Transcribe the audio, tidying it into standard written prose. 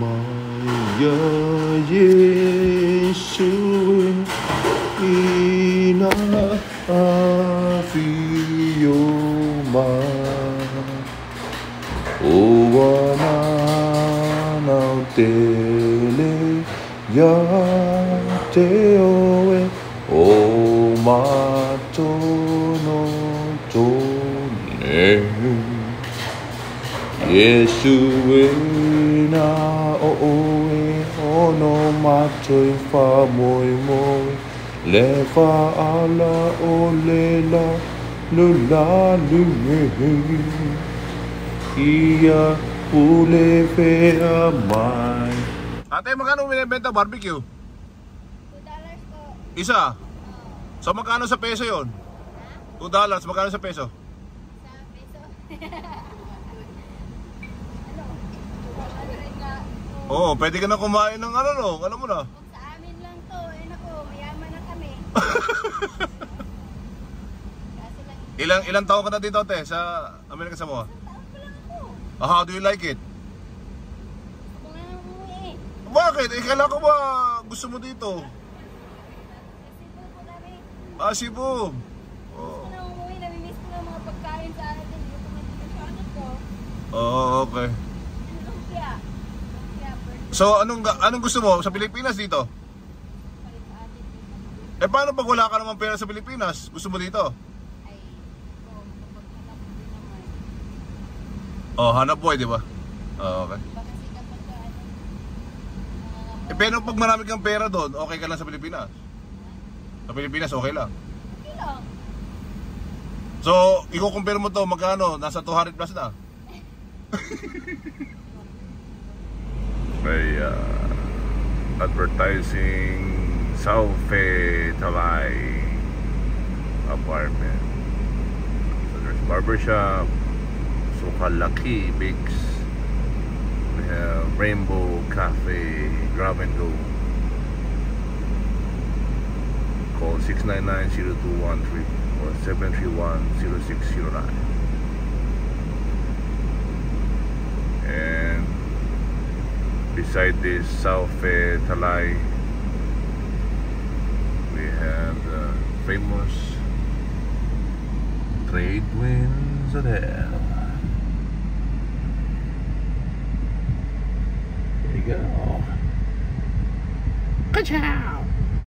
아피요마야 예수의 이나 아피요마 오와나나우텔레 야테오에 오마토노토네 예수의 나오에 오노마토이 파모이모이 레파 알라 올레라 룰라루메 이야 ulefeamay. Ate, magkano binibenta barbecue? $2 po. Isa? So magkano sa peso yon? $2, magkano sa peso? Sa peso? Oo, pwede ka na kumain ng ano no, alam mo na. Kung sa amin lang to, eh nako, mayaman na kami. Kasi lang, Ilang taon ka na dito, te, sa Amerika Samoa? taon ko lang ako. How do you like it? Ako nga nang umuwi eh. Bakit? Kala ko ba gusto mo dito? Kasi po kami. Ah, Cebu. Gusto ko nang umuwi, namimiss ko ng mga pagkain sa atin. Hindi ko matinasyanan ko. Oo, okay. Lumpia. Lumpia, burger. So anong gusto mo sa Pilipinas dito? Palit sa atin dito. Eh paano pag wala ka naman pera sa Pilipinas? Gusto mo dito? Ay, ito, kapag hanap din naman. Oh, hanap buhay, di ba? Oh, okay. Iba kasi kapag Eh, pero pag marami kang pera doon, okay ka lang sa Pilipinas? Sa Pilipinas, okay lang. okay lang. So, i-compare mo to, magkano? Nasa 200 plus na. May advertising Saufe Talay apartment. So there's barbershop, Sukalaki Bigs. We have Rainbow Cafe, Grab and Go. Call 699-0213 or 731-0609. And beside this Saufe Talay, we have the famous Tradewinds Hotel. There you go. Ka-chow!